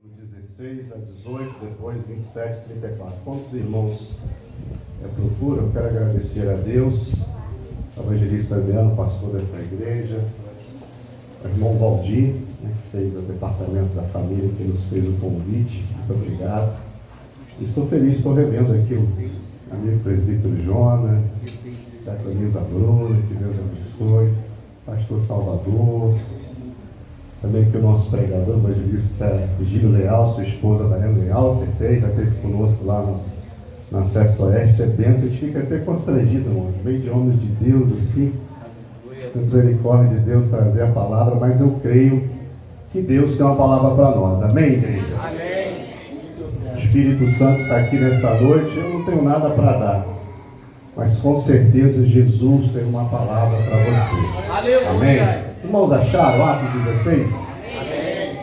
16 a 18, depois 27 e 34. Quantos irmãos procuram? Eu quero agradecer a Deus, ao evangelista Adriano, pastor dessa igreja, ao irmão Valdir, que fez o departamento da família, que nos fez o convite. Muito obrigado. Estou feliz, estou revendo aqui o amigo presbítero Jonas, a camisa Bruna, que Deus abençoe, pastor Salvador, também aqui o nosso pregador, o evangelista Gino Leal, sua esposa Mariana Leal, você fez, já esteve conosco lá no Acesso Oeste, é bênção, a gente fica até constrangido, irmão, meio de homens de Deus, assim, com misericórdia de Deus trazer a palavra, mas eu creio que Deus tem uma palavra para nós, amém, igreja? Amém. O Espírito Santo está aqui nessa noite, eu não tenho nada para dar, mas com certeza Jesus tem uma palavra para você. Aleluia. Amém? Irmãos, acharam Atos 16? Amém.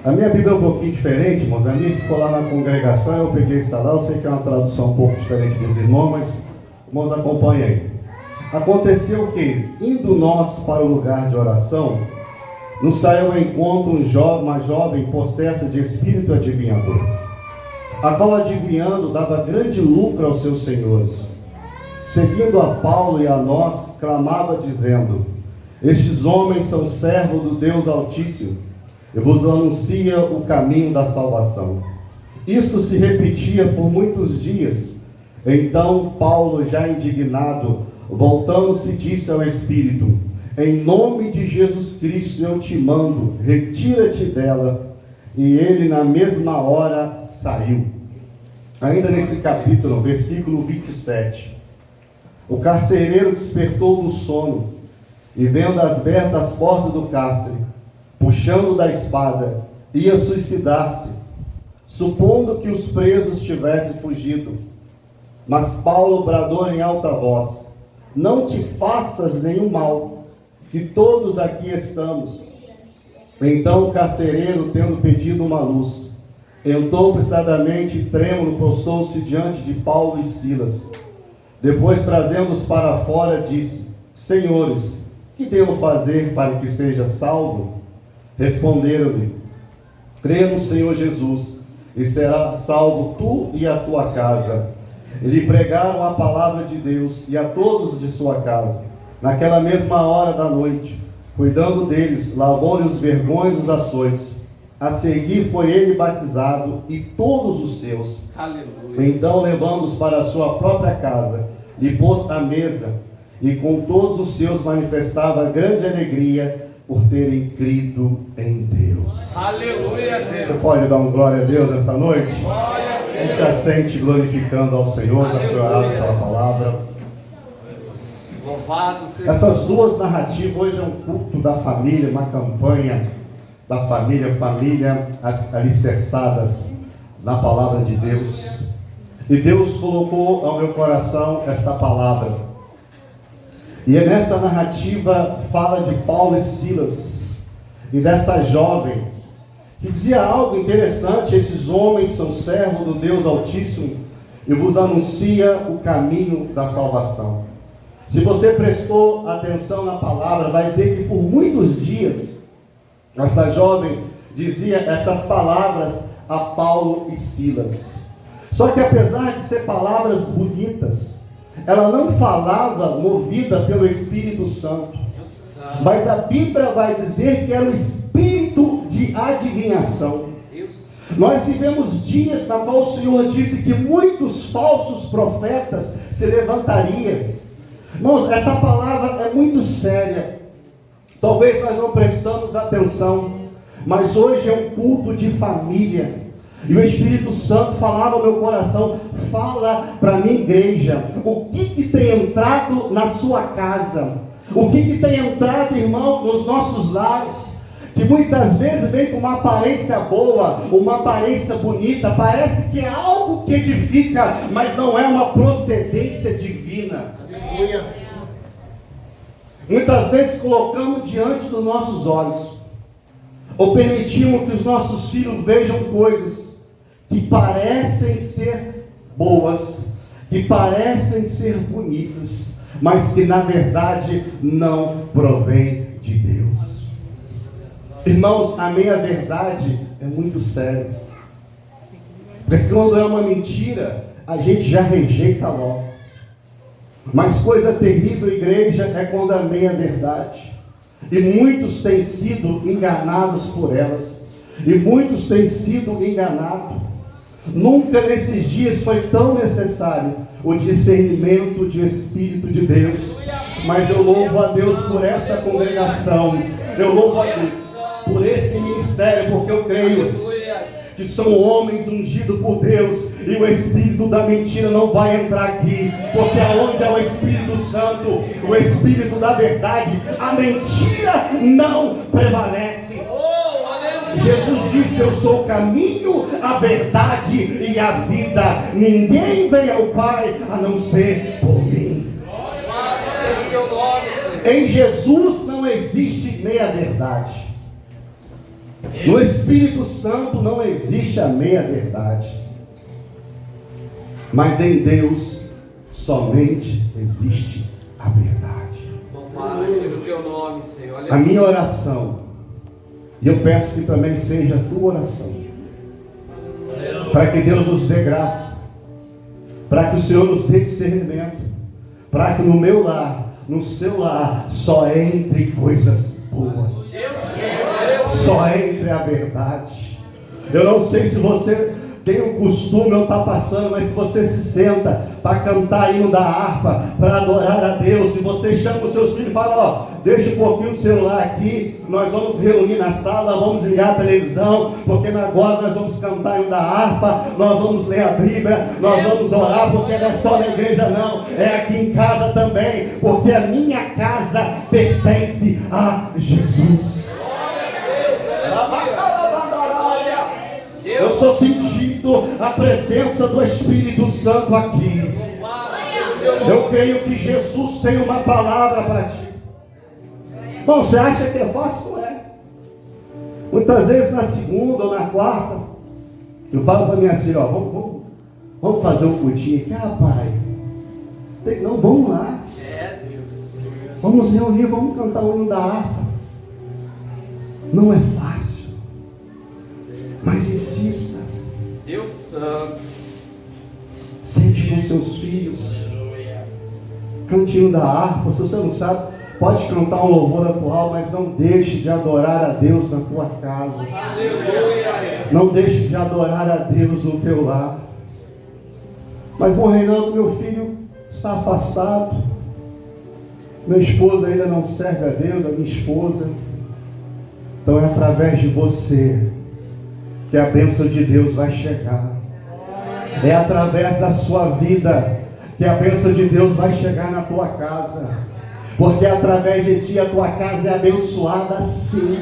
A minha Bíblia é um pouquinho diferente, irmãos. A minha ficou lá na congregação, eu peguei essa lá. Eu sei que é uma tradução um pouco diferente dos irmãos, mas irmãos, acompanhem aí. Aconteceu que, indo nós para o lugar de oração, nos saiu ao encontro uma jovem possessa de espírito adivinhador, a qual adivinhando dava grande lucro aos seus senhores. Seguindo a Paulo e a nós, clamava dizendo: estes homens são servos do Deus Altíssimo, e vos anuncia o caminho da salvação. Isso se repetia por muitos dias. Então Paulo, já indignado, voltando-se, disse ao Espírito: em nome de Jesus Cristo eu te mando, retira-te dela. E ele na mesma hora saiu. Ainda nesse capítulo, versículo 27. O carcereiro despertou do sono, e vendo abertas as portas do cárcere, puxando da espada, ia suicidar-se, supondo que os presos tivessem fugido. Mas Paulo bradou em alta voz: não te faças nenhum mal, que todos aqui estamos. Então o carcereiro, tendo pedido uma luz, entrou apressadamente, trêmulo, prostou-se diante de Paulo e Silas. Depois, trazendo-os para fora, disse: senhores, que devo fazer para que seja salvo? Responderam-lhe: crê no Senhor Jesus, e será salvo tu e a tua casa. E lhe pregaram a palavra de Deus, e a todos de sua casa. Naquela mesma hora da noite, cuidando deles, lavou-lhe os vergões dos açoites. A seguir foi ele batizado, e todos os seus. Aleluia. Então, levando-os para a sua própria casa, lhe pôs à mesa, e com todos os seus manifestava grande alegria por terem crido em Deus. Aleluia, Deus. Você pode dar um glória a Deus essa noite? Glória a Você Deus. se assente glorificando ao Senhor, já foi orado pela palavra. Louvado seja Essas duas narrativas, hoje é um culto da família, uma campanha da família alicerçadas na palavra de Deus. E Deus colocou ao meu coração esta palavra. E é nessa narrativa fala de Paulo e Silas e dessa jovem que dizia algo interessante: esses homens são servos do Deus Altíssimo e vos anuncia o caminho da salvação. Se você prestou atenção na palavra, vai dizer que por muitos dias essa jovem dizia essas palavras a Paulo e Silas. Só que apesar de ser palavras bonitas, ela não falava movida pelo Espírito Santo. Mas a Bíblia vai dizer que era o espírito de adivinhação. Nós vivemos dias na qual o Senhor disse que muitos falsos profetas se levantariam. Irmãos, essa palavra é muito séria. Talvez nós não prestamos atenção, mas hoje é um culto de família. E o Espírito Santo falava ao meu coração: fala para a minha igreja, o que tem entrado na sua casa, o que tem entrado, irmão, nos nossos lares, que muitas vezes vem com uma aparência boa, uma aparência bonita, parece que é algo que edifica, mas não é uma procedência divina. Aleluia. Muitas vezes colocamos diante dos nossos olhos, ou permitimos que os nossos filhos vejam coisas que parecem ser boas, que parecem ser bonitas, mas que na verdade não provém de Deus. Irmãos, a meia-verdade é muito sério. Porque quando é uma mentira, a gente já rejeita logo. Mas coisa terrível, igreja, é quando é meia-verdade. E muitos têm sido enganados por elas. E muitos têm sido enganados. Nunca nesses dias foi tão necessário o discernimento de Espírito de Deus. Mas eu louvo a Deus por essa congregação. Eu louvo a Deus por esse ministério, porque eu creio que são homens ungidos por Deus, e o espírito da mentira não vai entrar aqui, porque aonde é o Espírito Santo, o Espírito da verdade, a mentira não prevalece. Jesus disse: eu sou o caminho, a verdade e a vida. Ninguém vem ao Pai a não ser por mim. Em Jesus não existe meia-verdade. No Espírito Santo não existe a meia-verdade. Mas em Deus somente existe a verdade. Louvado seja o teu nome, Senhor. A minha oração, e eu peço que também seja a tua oração, para que Deus nos dê graça, para que o Senhor nos dê discernimento, para que no meu lar, no seu lar, só entre coisas boas, só entre a verdade. Eu não sei se você tem o costume ou está passando, mas se você se senta para cantar hino da harpa, para adorar a Deus, se você chama os seus filhos e fala: ó, deixa um pouquinho o celular aqui, nós vamos reunir na sala, vamos ligar a televisão, porque agora nós vamos cantar hino da harpa, nós vamos ler a Bíblia, nós vamos orar, porque não é só na igreja não, é aqui em casa também, porque a minha casa pertence a Jesus. Eu estou sentindo a presença do Espírito Santo aqui. Eu creio que Jesus tem uma palavra para ti. Bom, você acha que é fácil? Não é. Muitas vezes na segunda ou na quarta, eu falo para minha filha: ó, vamos fazer um cultinho aqui. Ah, pai, não, vamos lá. Vamos reunir, vamos cantar o hino da harpa. Não é fácil. Mas insista. Deus Santo. Sente com seus filhos. Cantinho da harpa. Se você não sabe, pode cantar um louvor atual, mas não deixe de adorar a Deus na tua casa. Aleluia. Não deixe de adorar a Deus no teu lar. Mas, bom, Reinaldo, meu filho está afastado. Minha esposa ainda não serve a Deus, a minha esposa. Então é através de você que a bênção de Deus vai chegar. É através da sua vida que a bênção de Deus vai chegar na tua casa. Porque através de ti a tua casa é abençoada sim.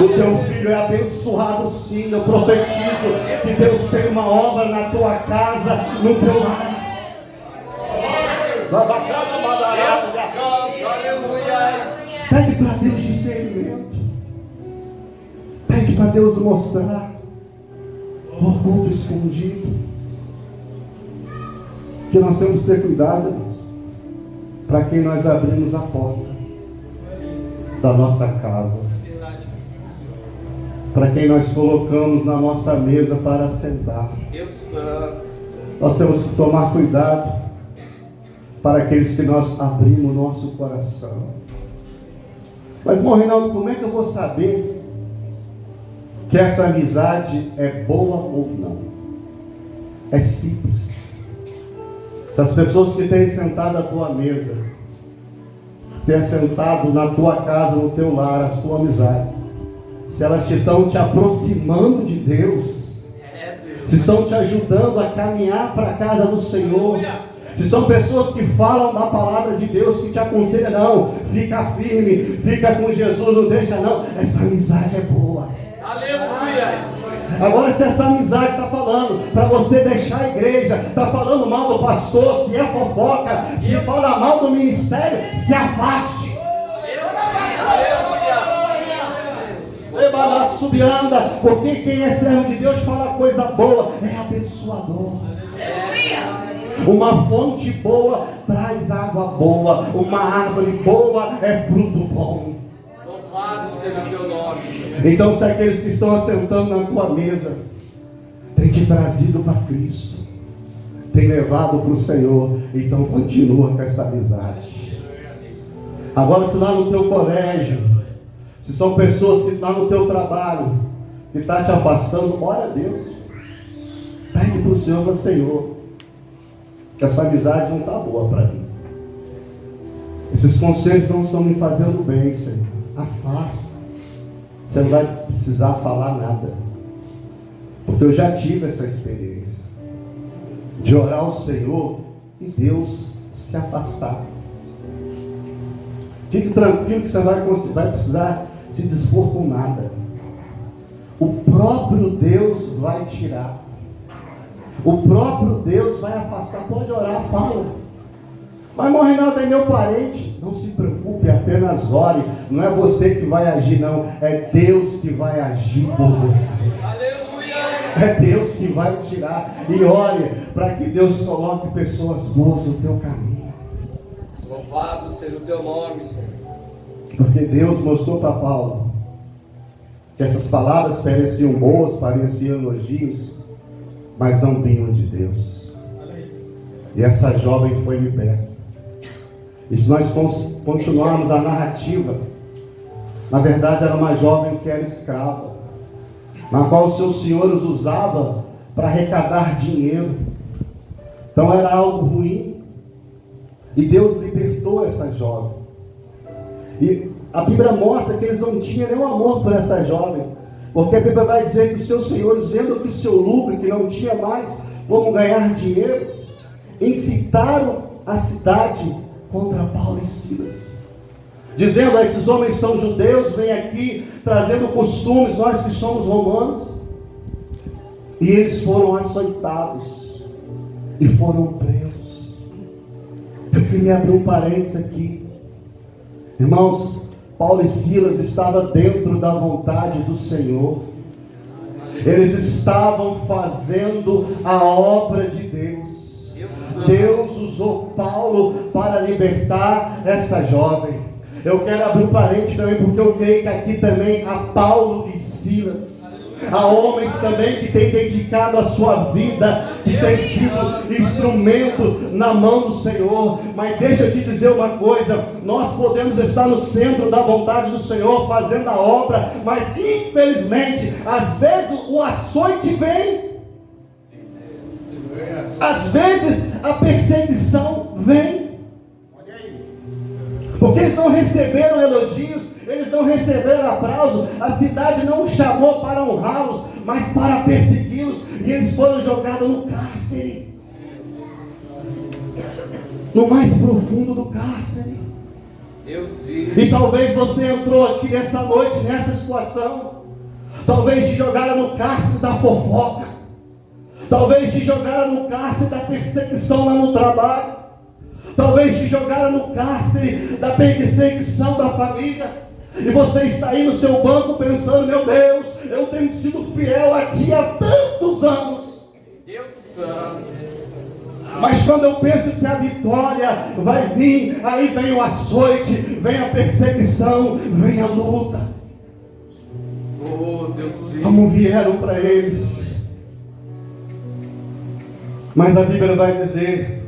O teu filho é abençoado sim. Eu profetizo que Deus tem uma obra na tua casa, no teu lar. Pede para Deus discernimento. Pede para Deus mostrar o oculto escondido. Que nós temos que ter cuidado, irmãos, para quem nós abrimos a porta da nossa casa, para quem nós colocamos na nossa mesa para sentar. Nós temos que tomar cuidado para aqueles que nós abrimos o nosso coração. Mas, irmão Reinaldo, como é que eu vou saber que essa amizade é boa ou não? É simples. Se as pessoas que têm sentado à tua mesa, têm sentado na tua casa, no teu lar, as tuas amizades, se elas estão te aproximando de Deus, se estão te ajudando a caminhar para a casa do Senhor, se são pessoas que falam da palavra de Deus, que te aconselham: não, fica firme, fica com Jesus, não deixa não, essa amizade é boa. Aleluia. Agora, se essa amizade está falando para você deixar a igreja, está falando mal do pastor, se é fofoca, se fala mal do ministério, se afaste. Leva na subianda, porque quem é servo de Deus fala coisa boa, é abençoador. Uma fonte boa traz água boa, uma árvore boa é fruto bom. Louvado seja o teu nome, Senhor. Então, se aqueles que estão assentando na tua mesa têm te trazido para Cristo, tem levado para o Senhor, então continua com essa amizade. Agora, se lá no teu colégio, se são pessoas que estão no teu trabalho, que estão te afastando, ora a Deus. Pede para o Senhor, Senhor, que essa amizade não está boa para mim. Esses conselhos não estão me fazendo bem, Senhor. Afasta. Você não vai precisar falar nada. Porque eu já tive essa experiência de orar ao Senhor e Deus se afastar. Fique tranquilo que você vai precisar se dispor com nada. O próprio Deus vai tirar. O próprio Deus vai afastar. Pode orar, fala. Mas, irmão Reinaldo, é meu parente. Não se preocupe, apenas ore. Não é você que vai agir, não. É Deus que vai agir por você. É Deus que vai tirar. E ore para que Deus coloque pessoas boas no teu caminho. Louvado seja o teu nome, Senhor. Porque Deus mostrou para Paulo que essas palavras pareciam boas, pareciam elogios, mas não vinham de Deus. E essa jovem foi liberta. E se nós continuarmos a narrativa, na verdade era uma jovem que era escrava, na qual os seus senhores usavam para arrecadar dinheiro. Então era algo ruim. E Deus libertou essa jovem. E a Bíblia mostra que eles não tinham nenhum amor por essa jovem. Porque a Bíblia vai dizer que os seus senhores, vendo que o seu lucro, que não tinha mais como ganhar dinheiro, incitaram a cidade contra Paulo e Silas, dizendo: esses homens são judeus, vêm aqui trazendo costumes, nós que somos romanos. E eles foram açoitados e foram presos. Eu queria abrir um parênteses aqui. Irmãos, Paulo e Silas estavam dentro da vontade do Senhor. Eles estavam fazendo a obra de Deus. Deus usou Paulo para libertar essa jovem. Eu quero abrir um parênteses também, porque eu creio que aqui também há Paulo e Silas. Há homens também que têm dedicado a sua vida, que têm sido instrumento na mão do Senhor. Mas deixa eu te dizer uma coisa: nós podemos estar no centro da vontade do Senhor, fazendo a obra, mas infelizmente, às vezes o açoite vem. Às vezes a perseguição vem. Porque eles não receberam elogios, eles não receberam aplauso. A cidade não os chamou para honrá-los, mas para persegui-los. E eles foram jogados no cárcere, no mais profundo do cárcere. E talvez você entrou aqui nessa noite, nessa situação. Talvez te jogaram no cárcere da fofoca. Talvez te jogaram no cárcere da perseguição lá no trabalho. Talvez te jogaram no cárcere da perseguição da família. E você está aí no seu banco pensando: meu Deus, eu tenho sido fiel a ti há tantos anos. Deus Santo. Mas quando eu penso que a vitória vai vir, aí vem o açoite, vem a perseguição, vem a luta. Oh, Deus. Como vieram para eles. Mas a Bíblia vai dizer,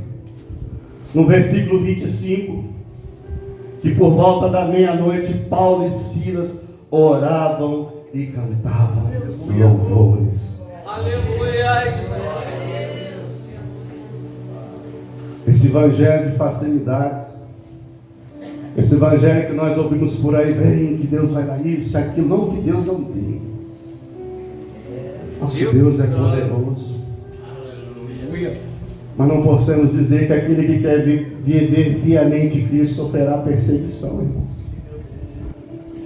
no versículo 25, que por volta da meia-noite, Paulo e Silas oravam e cantavam louvores. Aleluia. Esse evangelho de facilidades, esse evangelho que nós ouvimos por aí, vem que Deus vai dar isso, aquilo, não que Deus não tem. Nosso Deus é poderoso. Mas não podemos dizer que aquele que quer viver piamente Cristo sofrerá perseguição, irmãos.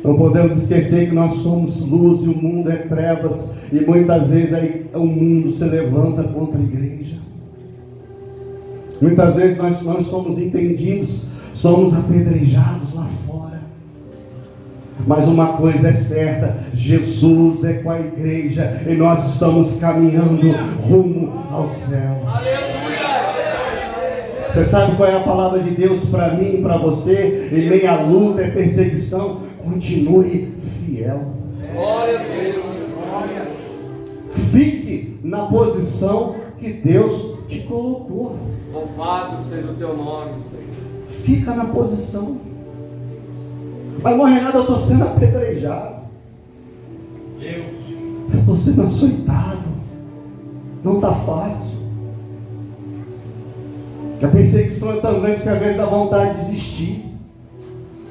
Não podemos esquecer que nós somos luz e o mundo é trevas. E muitas vezes aí o mundo se levanta contra a igreja. Muitas vezes nós não somos entendidos, somos apedrejados lá fora. Mas uma coisa é certa: Jesus é com a igreja e nós estamos caminhando rumo ao céu. Você sabe qual é a palavra de Deus para mim e para você? Em meio à luta e perseguição, continue fiel. Glória a Deus. Fique na posição que Deus te colocou. Louvado seja o teu nome, Senhor. Fica na posição. Mas, irmão Renato, eu estou sendo apedrejado. Eu estou sendo açoitado. Não está fácil. Já pensei que sonho é tão grande que às vezes dá vontade de desistir,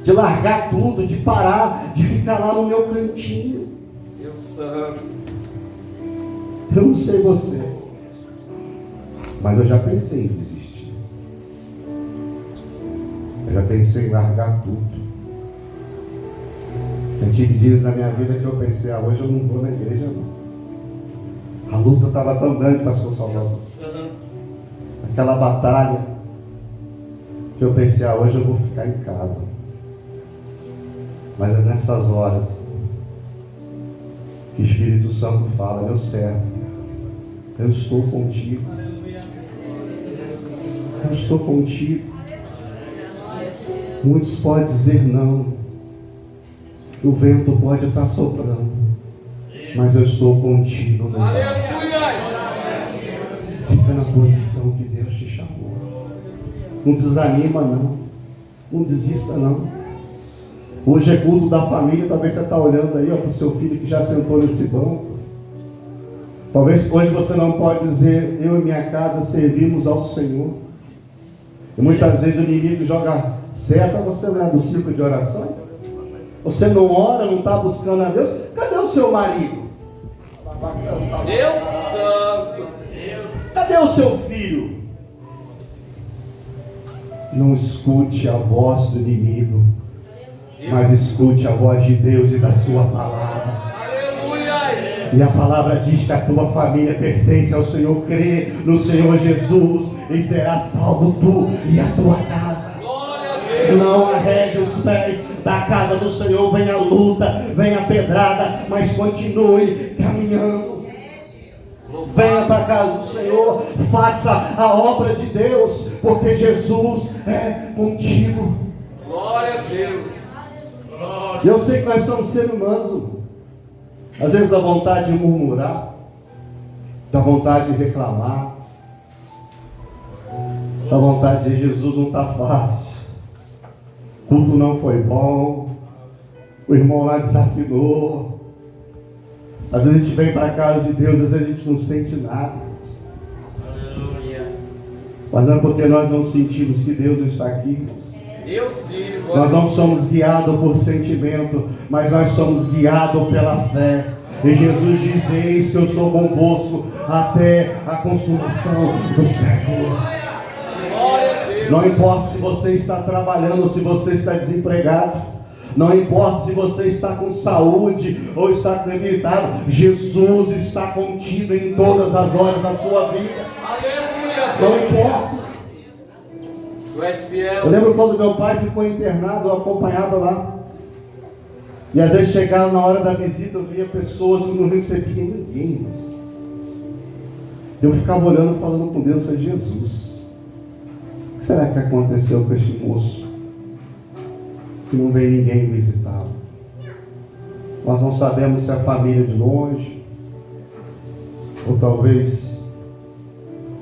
de largar tudo, de parar, de ficar lá no meu cantinho. Deus Santo. Eu não sei você, mas eu já pensei em desistir. Eu já pensei em largar tudo. Eu tive dias na minha vida que eu pensei, hoje eu não vou na igreja não. A luta estava tão grande, pastor Salvador. Aquela batalha, que eu pensei, hoje eu vou ficar em casa. Mas é nessas horas que o Espírito Santo fala, meu servo, eu estou contigo. Eu estou contigo. Muitos podem dizer não. O vento pode estar soprando, mas eu estou contigo. No Aleluia! Fica na posição que Deus te chamou. Não desanima não. Não desista não. Hoje é culto da família. Talvez você está olhando aí para o seu filho que já sentou nesse banco. Talvez hoje você não pode dizer, eu e minha casa servimos ao Senhor. E muitas vezes o inimigo joga seta. Você não é do círculo de oração? Você não ora, não está buscando a Deus? Cadê o seu marido? Deus Santo. Cadê o seu filho? Não escute a voz do inimigo, mas escute a voz de Deus e da sua palavra. Aleluia! E a palavra diz que a tua família pertence ao Senhor. Crê no Senhor Jesus e será salvo tu e a tua casa. Glória a Deus! Não arrede os pés da casa do Senhor. Venha a luta, venha a pedrada, mas continue caminhando. Venha para a casa do Senhor, faça a obra de Deus, porque Jesus é contigo. Glória a Deus! E eu sei que nós somos seres humanos. Às vezes dá vontade de murmurar, dá vontade de reclamar, dá vontade de dizer, Jesus não está fácil, o culto não foi bom, o irmão lá desafinou. Às vezes a gente vem para a casa de Deus, às vezes a gente não sente nada. Mas não é porque nós não sentimos que Deus está aqui. Deus vivo. Nós não somos guiados por sentimento, mas nós somos guiados pela fé. E Jesus diz, eis que eu sou convosco até a consumação do século. Glória a Deus. Não importa se você está trabalhando ou se você está desempregado. Não importa se você está com saúde ou está debilitado. Jesus está contigo em todas as horas da sua vida. Aleluia! Não importa. Tu és fiel. Eu lembro quando meu pai ficou internado, eu acompanhava lá. E às vezes chegava na hora da visita, eu via pessoas que não recebiam ninguém. Eu ficava olhando, falando com Deus, falei, Jesus, o que será que aconteceu com este moço? Que não veio ninguém visitá-lo. Nós não sabemos se é a família de longe, ou talvez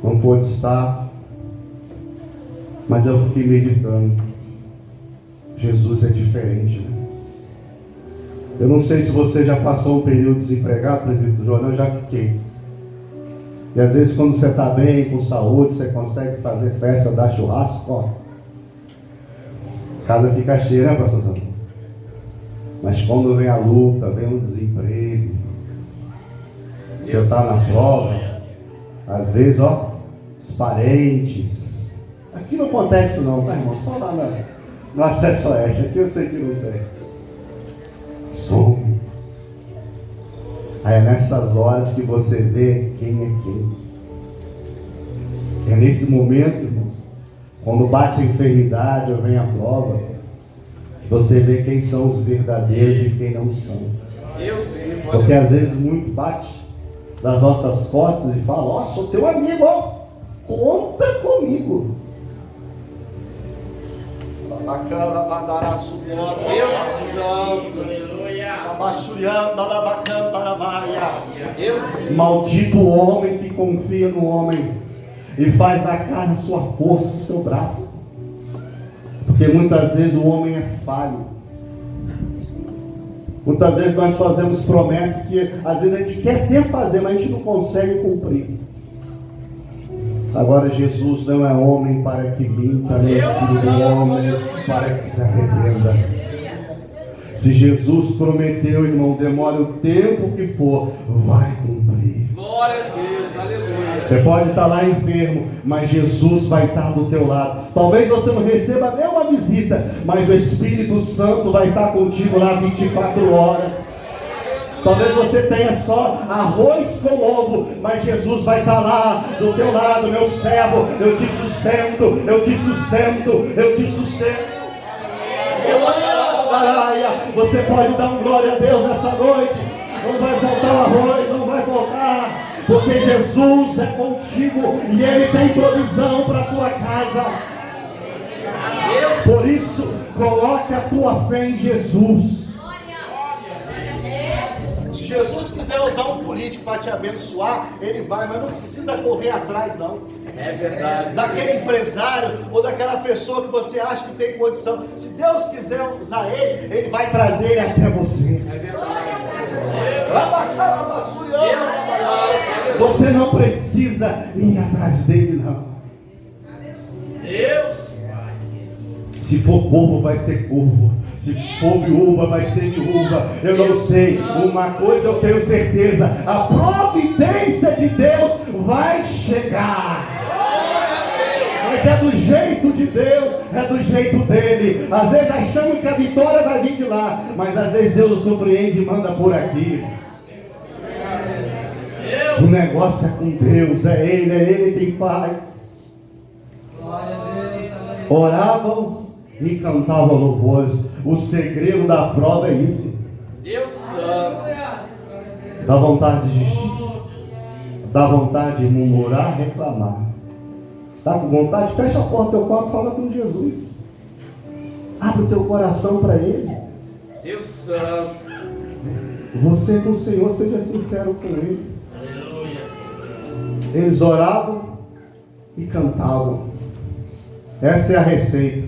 não pôde estar, mas eu fiquei meditando. Jesus é diferente, né? Eu não sei se você já passou um período desempregado, presbítero João, eu já fiquei. E às vezes quando você está bem, com saúde, você consegue fazer festa, dar churrasco, ó. A casa fica cheia, né, pastor Santo? Mas quando vem a luta, vem o desemprego, você está na prova, às vezes, ó, os parentes. Aqui não acontece não, tá, irmão? Só lá no acesso oeste, aqui eu sei que não tem. Some. Aí é nessas horas que você vê quem é quem. É nesse momento, irmão, quando bate a enfermidade ou vem a prova, você vê quem são os verdadeiros e quem não são. Porque às vezes muito bate nas nossas costas e fala, ó, sou teu amigo, ó, conta comigo. Deus Santo. Deus sim. Maldito o homem que confia no homem e faz a carne sua força, seu braço. Porque muitas vezes o homem é falho. Muitas vezes nós fazemos promessas que às vezes a gente quer até fazer, mas a gente não consegue cumprir. Agora Jesus não é homem para que minta, nem filho do homem para que se arrependa. Se Jesus prometeu, irmão, demore o tempo que for, vai cumprir. Glória a Deus, aleluia. Você pode estar lá enfermo, mas Jesus vai estar do teu lado. Talvez você não receba nem uma visita, mas o Espírito Santo vai estar contigo lá 24 horas. Talvez você tenha só arroz com ovo, mas Jesus vai estar lá do teu lado, meu servo. Eu te sustento, eu te sustento, eu te sustento. Você pode dar um glória a Deus essa noite. Não vai faltar o arroz, não vai faltar, porque Jesus é contigo e Ele tem provisão para a tua casa. Por isso, coloque a tua fé em Jesus. Se Jesus quiser usar um político para te abençoar, ele vai, mas não precisa correr atrás não. É verdade. Daquele empresário ou daquela pessoa que você acha que tem condição. Se Deus quiser usar ele, ele vai trazer ele até você. É verdade. Você não precisa ir atrás dele não. Deus. Se for corvo, vai ser corvo. Se for viúva, vai ser viúva. Eu não sei. Uma coisa eu tenho certeza: a providência de Deus vai chegar. Mas é do jeito de Deus, é do jeito dele. Às vezes achamos que a vitória vai vir de lá, mas às vezes Deus nos surpreende e manda por aqui. O negócio é com Deus, é Ele quem faz. Oravam e cantavam louvores. O segredo da prova é isso. Deus santo. Dá vontade de gestir, dá vontade de murmurar, reclamar. Está com vontade? Fecha a porta do teu quarto e fala com Jesus. Abre o teu coração para Ele. Deus santo. Você com o Senhor, seja sincero com Ele. Eles oravam e cantavam. Essa é a receita.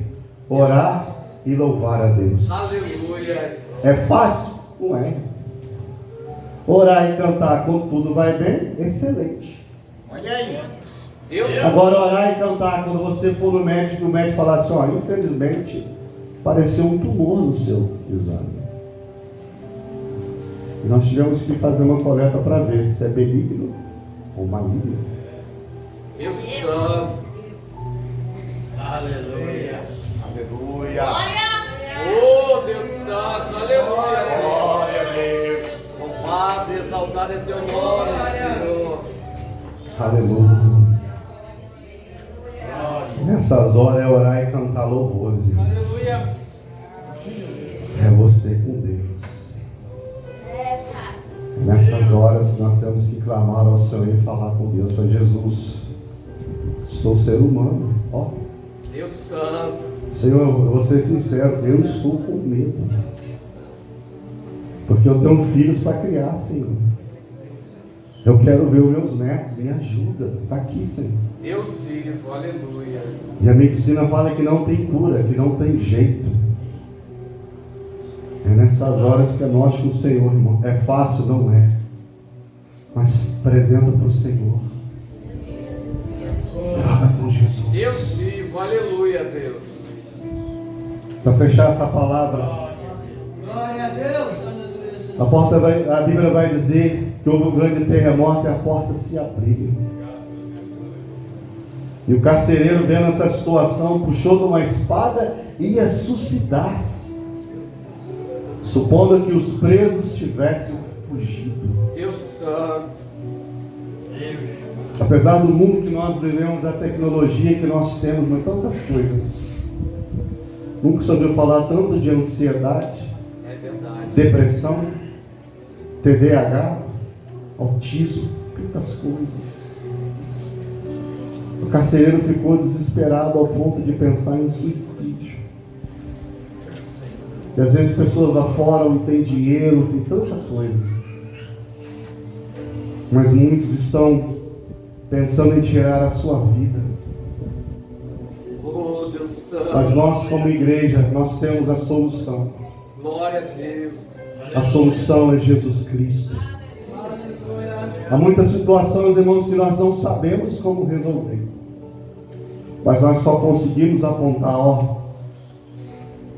Orar e louvar a Deus. Aleluia. É fácil? Não é. Orar e cantar quando tudo vai bem, excelente. Olha aí. Deus. Agora orar e cantar quando você for no médico e o médico falar assim, ó, infelizmente apareceu um tumor no seu exame. E nós tivemos que fazer uma coleta para ver se é benigno ou maligno. Deus santo. Aleluia. Aleluia. Oh, Deus santo. Aleluia. Glória a Deus. Louvado e exaltado é teu nome, Senhor. Aleluia. Nessas horas é orar e cantar louvores, irmãos. Aleluia. É você com Deus. Nessas horas que nós temos que clamar ao Senhor e falar com Deus. Para Jesus, sou ser humano. Ó, Deus santo. Senhor, eu vou ser sincero, eu estou com medo. Porque eu tenho filhos para criar, Senhor. Eu quero ver os meus netos, me ajuda. Está aqui, Senhor. Deus vivo, aleluia. E a medicina fala que não tem cura, que não tem jeito. É nessas horas que é nós com o Senhor, irmão. É fácil, não é? Mas apresenta para o Senhor. Fala com Jesus. Deus vivo, aleluia, Deus. Para fechar essa palavra, Glória a Deus. a Bíblia vai dizer que houve um grande terremoto e a porta se abriu. E o carcereiro, vendo essa situação, puxou de uma espada e ia suicidar-se, supondo que os presos tivessem fugido. Deus santo. Apesar do mundo que nós vivemos, a tecnologia que nós temos, mas tantas coisas. Nunca se ouviu falar tanto de ansiedade, É verdade. depressão, TDAH, autismo, tantas coisas. O carcereiro ficou desesperado ao ponto de pensar em suicídio. E às vezes pessoas afora não têm dinheiro, tem tanta coisa. Mas muitos estão pensando em tirar a sua vida. Oh, Deus Santo. Mas nós, como igreja, nós temos a solução. Glória a Deus. A solução é Jesus Cristo. Há muitas situações, irmãos, que nós não sabemos como resolver. Mas nós só conseguimos apontar,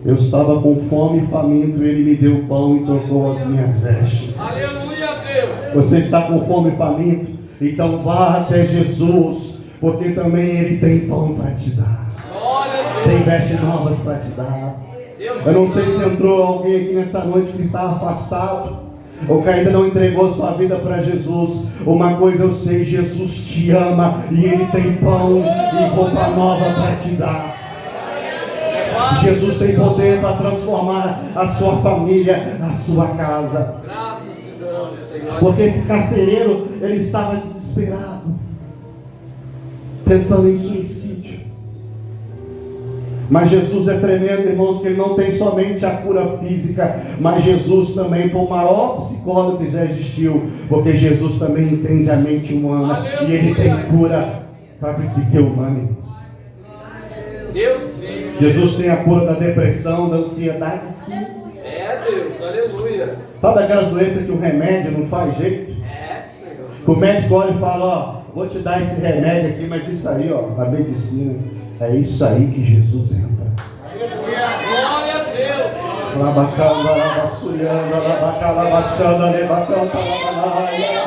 eu estava com fome e faminto, Ele me deu pão e trocou as minhas vestes. Aleluia, Deus. Você está com fome e faminto? Então vá até Jesus, porque também Ele tem pão para te dar. Glória a Deus. Tem vestes novas para te dar. Deus Eu não sei se Santo. entrou alguém aqui nessa noite que está afastado, ou que ainda não entregou sua vida para Jesus. Uma coisa eu sei, Jesus te ama e Ele tem pão e roupa nova para te dar. Jesus tem poder para transformar a sua família, a sua casa. Graças te damos, Senhor. Porque esse carcereiro, ele estava desesperado, pensando em suicídio. Mas Jesus é tremendo, irmãos, que Ele não tem somente a cura física, mas Jesus também foi o maior psicólogo que já existiu, porque Jesus também entende a mente humana. Aleluia. E Ele tem cura para a psique humana. Deus sim. Jesus tem a cura da depressão, da ansiedade, sim. É, Deus. Aleluia. Sabe aquelas doenças que o remédio não faz jeito? É, Senhor. Que o médico olha e fala, vou te dar esse remédio aqui, mas isso aí, a medicina, é isso aí que Jesus entra. Glória a Deus. Labacanda, labassulhanda, labacalabachanda, lebacanta, labalaia.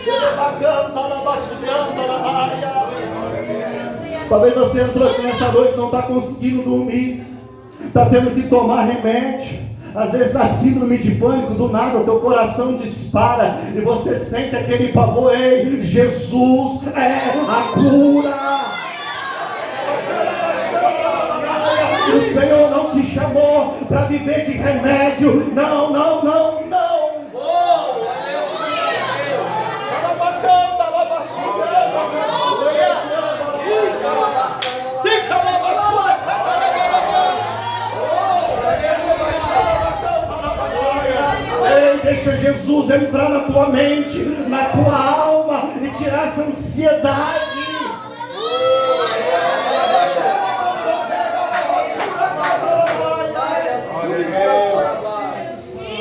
Lebacanta, labassulhanda, labalaia. Talvez você entrou aqui nessa noite e não está conseguindo dormir. Está tendo que tomar remédio. Às vezes dá síndrome de pânico, do nada o teu coração dispara e você sente aquele pavor. Ei, Jesus é a cura. O Senhor não te chamou para viver de remédio. Não, não, não, não. Oh, aleluia, Deus. Ei, deixa Jesus entrar na tua mente, na tua alma e tirar essa ansiedade.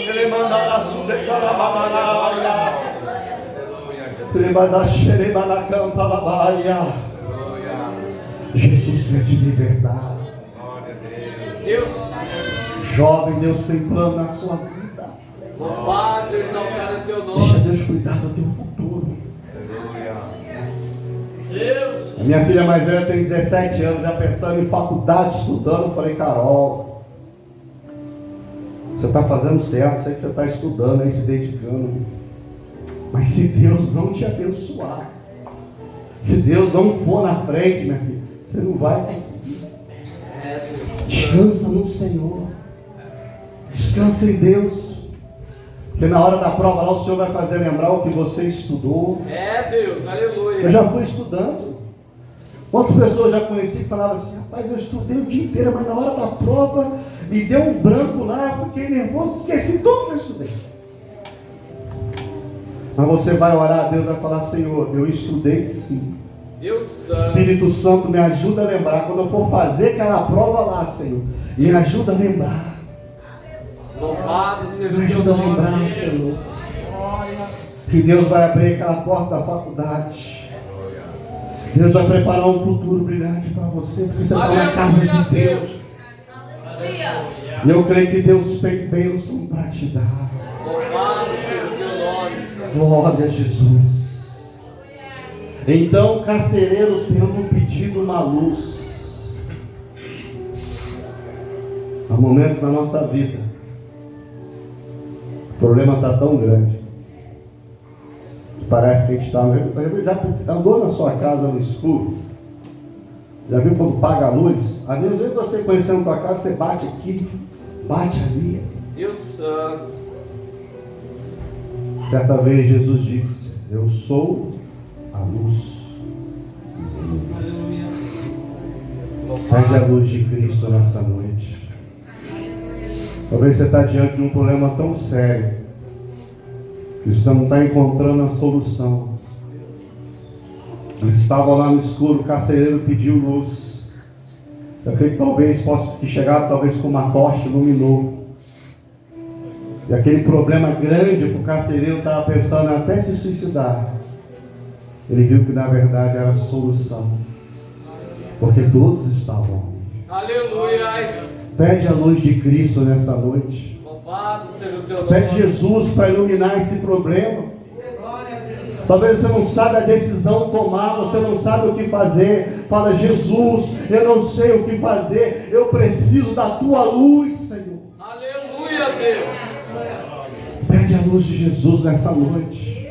Ele manda a sudecala babalaia. Ele manda a xerebala canta labaia. Jesus quer te libertar. Deus. Jovem, Deus tem plano na sua vida. Louvado e exaltado é teu Deixa nome. Deus cuidar do teu futuro. Deus. A minha filha mais velha tem 17 anos, já pensando em faculdade, estudando. Eu falei, Carol, você está fazendo certo, sei que você está estudando aí, se dedicando. Mas se Deus não te abençoar, se Deus não for na frente, minha filha, você não vai conseguir. É, Deus. Descansa no Senhor. Descansa em Deus. Porque na hora da prova lá o Senhor vai fazer lembrar o que você estudou. É, Deus. Eu Aleluia. já fui estudando. Quantas pessoas eu já conheci que falavam assim, rapaz, eu estudei o dia inteiro, mas na hora da prova me deu um branco lá, eu fiquei nervoso, esqueci tudo que eu estudei. Mas você vai orar a Deus e vai falar, Senhor, eu estudei sim. Deus Santo. Espírito Santo, me ajuda a lembrar. Quando eu for fazer aquela prova lá, Senhor, me ajuda a lembrar. Louvado seja Me o teu ajuda a lembrar, nome. Senhor. Que Deus vai abrir aquela porta da faculdade. Deus vai preparar um futuro brilhante para você, porque você está na casa Aleluia, de Deus. E eu creio que Deus tem bênção para te dar. Louvado seja o teu nome, Senhor. Glória a Jesus. Então o carcereiro tendo pedido uma luz. Há momentos na nossa vida, o problema está tão grande. Parece que a gente está. Já andou na sua casa no escuro? Já viu quando paga a luz? Às vezes você conhecendo a tua casa, você bate aqui, bate ali. Deus Santo. Certa vez Jesus disse, eu sou a luz. Pede a luz de Cristo nessa noite. Talvez você está diante de um problema tão sério que você não está encontrando a solução. Eles estavam lá no escuro, o carcereiro pediu luz. Eu creio que talvez possa ter chegado talvez com uma tocha, iluminou. E aquele problema grande que o carcereiro estava pensando em até se suicidar, ele viu que na verdade era a solução. Porque todos estavam. Aleluia. Pede a luz de Cristo nessa noite. Louvado seja o teu nome. Pede Jesus para iluminar esse problema. Talvez você não saiba a decisão tomar, você não sabe o que fazer. Fala, Jesus, eu não sei o que fazer, eu preciso da tua luz, Senhor. Aleluia, Deus. Pede a luz de Jesus nessa noite.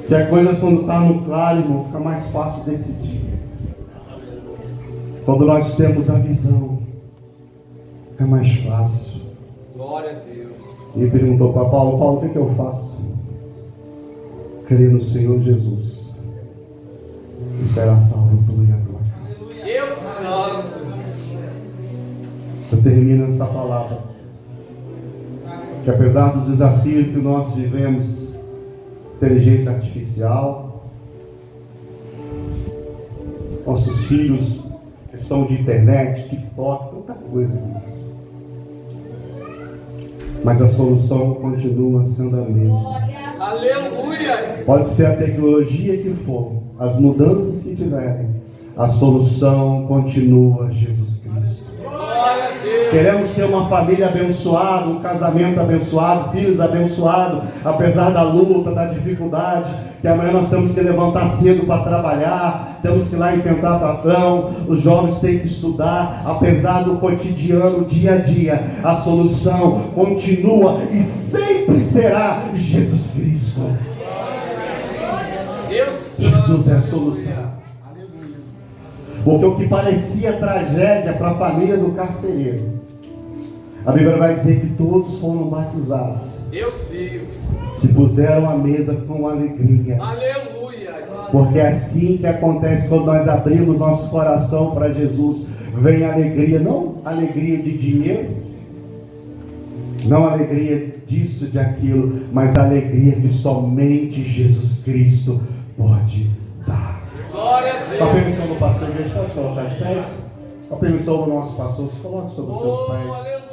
Que a coisa quando está no claro, irmão, fica mais fácil decidir. Quando nós temos a visão, é mais fácil. Glória a Deus. E perguntou para Paulo, Paulo, o que eu faço? Crer no Senhor Jesus. E será salvo tu e a tua casa. Deus santo. Eu termino essa palavra. Que apesar dos desafios que nós vivemos, inteligência artificial, nossos filhos, questão de internet, TikTok, tanta coisa nisso. Mas a solução continua sendo a mesma. Aleluia. Pode ser a tecnologia que for, as mudanças que tiverem, a solução continua Jesus Cristo. Glória a Deus. Queremos ter uma família abençoada, um casamento abençoado, filhos abençoados, apesar da luta, da dificuldade, que amanhã nós temos que levantar cedo para trabalhar, temos que ir lá enfrentar patrão, os jovens têm que estudar, apesar do cotidiano, dia a dia, a solução continua e sempre será Jesus Cristo. Deus santo. Jesus é a solução. Porque o que parecia tragédia para a família do carcereiro, a Bíblia vai dizer que todos foram batizados, Deus vivo. se puseram à mesa com alegria. Aleluia. Porque é assim que acontece quando nós abrimos nosso coração para Jesus. Vem alegria, não alegria de dinheiro, não alegria disso, de aquilo, mas alegria que somente Jesus Cristo pode dar. Glória a Com a Deus. permissão do pastor, a gente pode colocar de pés? Com a permissão do nosso pastor, se coloque sobre os seus Oh, pés. aleluia.